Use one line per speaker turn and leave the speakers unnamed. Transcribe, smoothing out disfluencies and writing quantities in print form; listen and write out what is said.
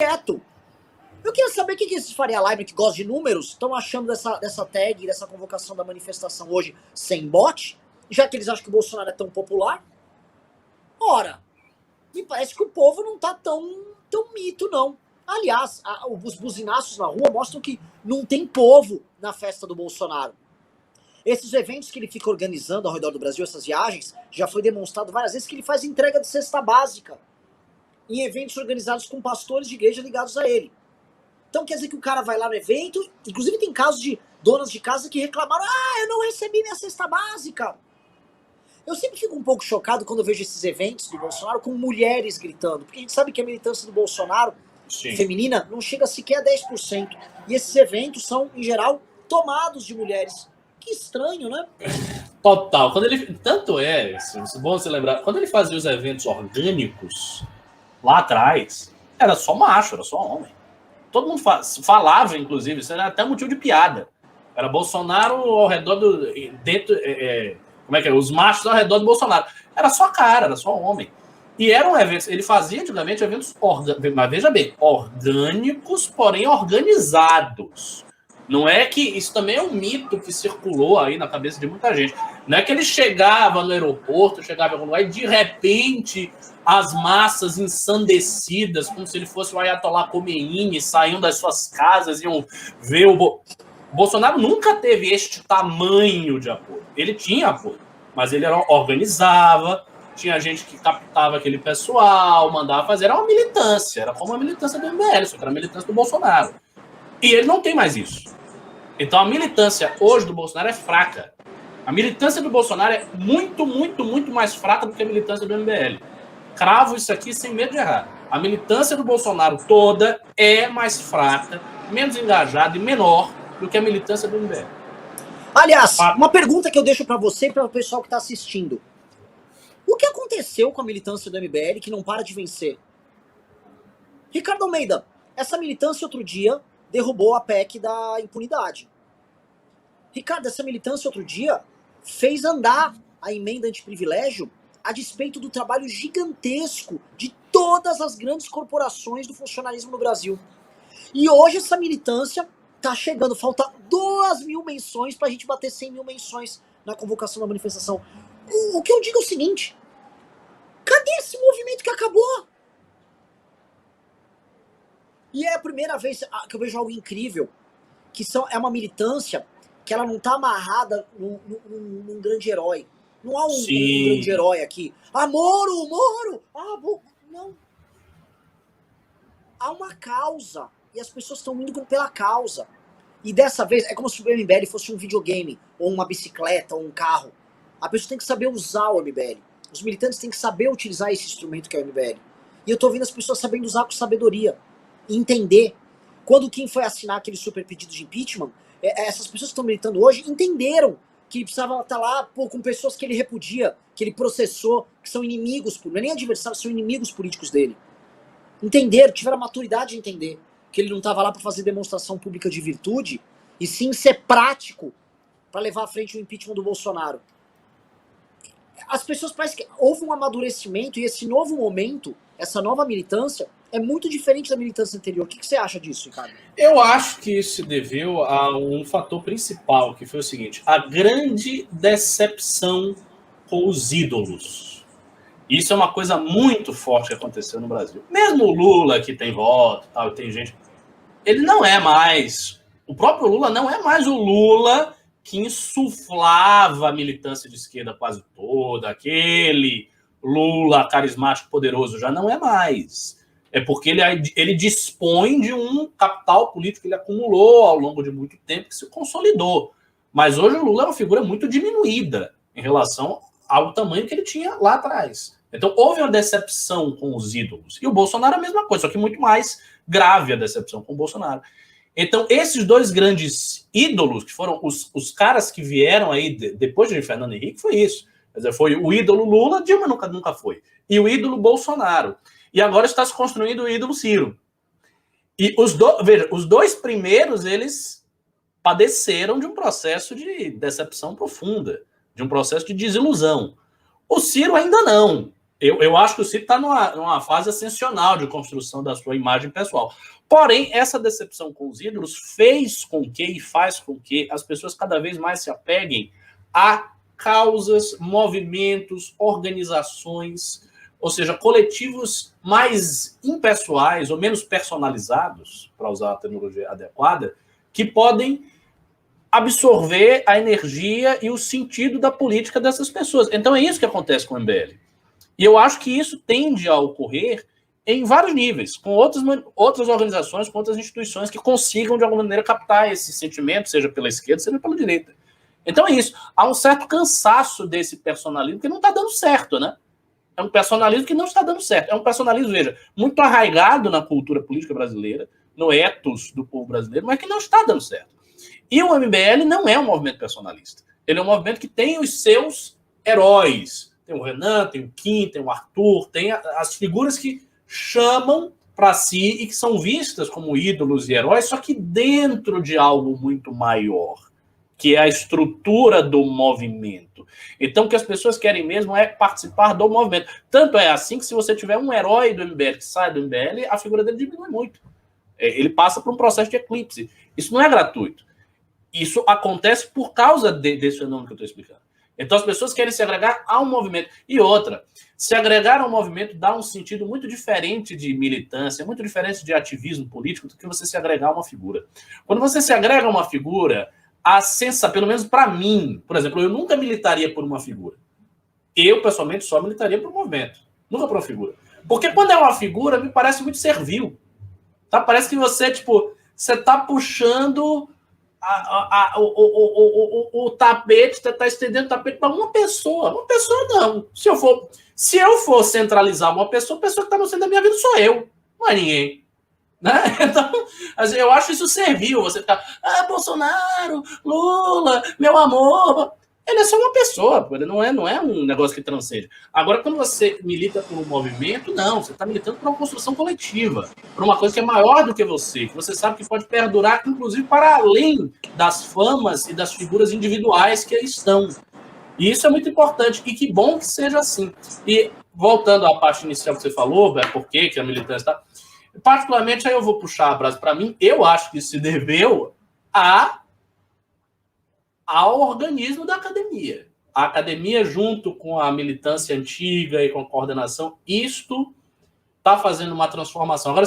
quieto. Eu queria saber o que esses Faria Limer que gostam de números estão achando dessa tag, dessa convocação da manifestação hoje sem bot, já que eles acham que o Bolsonaro é tão popular. Ora, me parece que o povo não tá tão mito, não. Aliás, os buzinaços na rua mostram que não tem povo na festa do Bolsonaro. Esses eventos que ele fica organizando ao redor do Brasil, essas viagens, já foi demonstrado várias vezes que ele faz entrega de cesta básica em eventos organizados com pastores de igreja ligados a ele. Então quer dizer que o cara vai lá no evento, inclusive tem casos de donas de casa que reclamaram: eu não recebi minha cesta básica. Eu sempre fico um pouco chocado quando eu vejo esses eventos do Bolsonaro com mulheres gritando, porque a gente sabe que a militância do Bolsonaro, sim, feminina, não chega sequer a 10%. E esses eventos são, em geral, tomados de mulheres. Que estranho, né?
Total. Tanto é, bom você lembrar, quando ele fazia os eventos orgânicos, lá atrás, era só macho, era só homem. Todo mundo falava, inclusive, isso era até motivo de piada. Era Bolsonaro ao redor do... como é que é? Os machos ao redor do Bolsonaro. Era só cara, era só homem. E eram eventos... Ele fazia, antigamente, eventos... Mas veja bem, orgânicos, porém organizados. Não é que... Isso também é um mito que circulou aí na cabeça de muita gente. Não é que ele chegava no aeroporto, chegava em algum lugar e, de repente, as massas ensandecidas, como se ele fosse o Ayatollah Khomeini, saíam das suas casas e iam ver o... Bolsonaro nunca teve este tamanho de apoio. Ele tinha apoio, mas ele organizava, tinha gente que captava aquele pessoal, mandava fazer. Era uma militância, era como a militância do MBL, só que era a militância do Bolsonaro. E ele não tem mais isso. Então a militância hoje do Bolsonaro é fraca. A militância do Bolsonaro é muito, muito, muito mais fraca do que a militância do MBL. Cravo isso aqui sem medo de errar. A militância do Bolsonaro toda é mais fraca, menos engajada e menor do que a militância do MBL.
Aliás, uma pergunta que eu deixo para você e para o pessoal que está assistindo. O que aconteceu com a militância do MBL que não para de vencer? Ricardo Almeida, essa militância outro dia derrubou a PEC da impunidade. Ricardo, essa militância outro dia fez andar a emenda antiprivilégio a despeito do trabalho gigantesco de todas as grandes corporações do funcionalismo no Brasil. E hoje essa militância tá chegando, falta 2.000 menções pra gente bater 100.000 menções na convocação da manifestação. O que eu digo é o seguinte: cadê esse movimento que acabou? E é a primeira vez que eu vejo algo incrível, que é uma militância que ela não tá amarrada num grande herói. Não há um grande herói aqui. Moro! Não. Há uma causa. E as pessoas estão indo pela causa. E dessa vez, é como se o MBL fosse um videogame, ou uma bicicleta, ou um carro. A pessoa tem que saber usar o MBL. Os militantes têm que saber utilizar esse instrumento que é o MBL. E eu tô vendo as pessoas sabendo usar com sabedoria. E entender. Quando o Kim foi assinar aquele super pedido de impeachment, essas pessoas que estão militando hoje entenderam que ele precisava estar lá com pessoas que ele repudia, que ele processou, que são inimigos, não é nem adversários, são inimigos políticos dele. Entenderam, tiveram a maturidade de entender que ele não estava lá para fazer demonstração pública de virtude, e sim ser prático para levar à frente o impeachment do Bolsonaro. As pessoas parecem que houve um amadurecimento, e esse novo momento, essa nova militância, é muito diferente da militância anterior. O que você acha disso, Ricardo?
Eu acho que isso se deveu a um fator principal, que foi o seguinte: a grande decepção com os ídolos. Isso é uma coisa muito forte que aconteceu no Brasil. Mesmo o Lula, que tem voto, tal, tem gente... Ele não é mais... O próprio Lula não é mais o Lula que insuflava a militância de esquerda quase toda. Aquele Lula carismático, poderoso, já não é mais. É porque ele dispõe de um capital político que ele acumulou ao longo de muito tempo, que se consolidou. Mas hoje o Lula é uma figura muito diminuída em relação ao tamanho que ele tinha lá atrás. Então houve uma decepção com os ídolos. E o Bolsonaro é a mesma coisa, só que muito mais grave a decepção com o Bolsonaro. Então esses dois grandes ídolos, que foram os caras que vieram aí depois de Fernando Henrique, foi isso. Quer dizer, foi o ídolo Lula, Dilma nunca foi. E o ídolo Bolsonaro. E agora está se construindo o ídolo Ciro. E veja, os dois primeiros, eles padeceram de um processo de decepção profunda, de um processo de desilusão. O Ciro ainda não. Eu acho que o Ciro está numa fase ascensional de construção da sua imagem pessoal. Porém, essa decepção com os ídolos fez com que e faz com que as pessoas cada vez mais se apeguem a causas, movimentos, organizações, ou seja, coletivos mais impessoais ou menos personalizados, para usar a terminologia adequada, que podem absorver a energia e o sentido da política dessas pessoas. Então é isso que acontece com o MBL. E eu acho que isso tende a ocorrer em vários níveis, com outras organizações, com outras instituições que consigam, de alguma maneira, captar esse sentimento, seja pela esquerda, seja pela direita. Então é isso. Há um certo cansaço desse personalismo que não está dando certo, né? É um personalismo que não está dando certo. É um personalismo, veja, muito arraigado na cultura política brasileira, no ethos do povo brasileiro, mas que não está dando certo. E o MBL não é um movimento personalista. Ele é um movimento que tem os seus heróis. Tem o Renan, tem o Kim, tem o Arthur, tem as figuras que chamam para si e que são vistas como ídolos e heróis, só que dentro de algo muito maior, que é a estrutura do movimento. Então, o que as pessoas querem mesmo é participar do movimento. Tanto é assim que se você tiver um herói do MBL que sai do MBL, a figura dele diminui muito. Ele passa por um processo de eclipse. Isso não é gratuito. Isso acontece por causa desse fenômeno que eu estou explicando. Então as pessoas querem se agregar a um movimento. E outra, se agregar a um movimento dá um sentido muito diferente de militância, muito diferente de ativismo político do que você se agregar a uma figura. Quando você se agrega a uma figura, pelo menos para mim, por exemplo, eu nunca militaria por uma figura. Eu, pessoalmente, só militaria por um movimento, nunca por uma figura. Porque quando é uma figura, me parece muito servil. Tá? Parece que você está puxando o tapete, está estendendo o tapete para uma pessoa. Uma pessoa não. Se eu for centralizar uma pessoa, a pessoa que está no centro da minha vida sou eu, não é ninguém. Né? Então, assim, eu acho isso servil, você ficar, Bolsonaro, Lula, meu amor. Ele é só uma pessoa, ele não é um negócio que transcende. Agora, quando você milita por um movimento, não, você está militando por uma construção coletiva, por uma coisa que é maior do que você sabe que pode perdurar, inclusive, para além das famas e das figuras individuais que aí estão. E isso é muito importante, e que bom que seja assim. E, voltando à parte inicial que você falou, por que a militância está... Particularmente, aí eu vou puxar a brasa para mim, eu acho que isso se deveu ao organismo da academia. A academia, junto com a militância antiga e com a coordenação, isto está fazendo uma transformação. Agora, você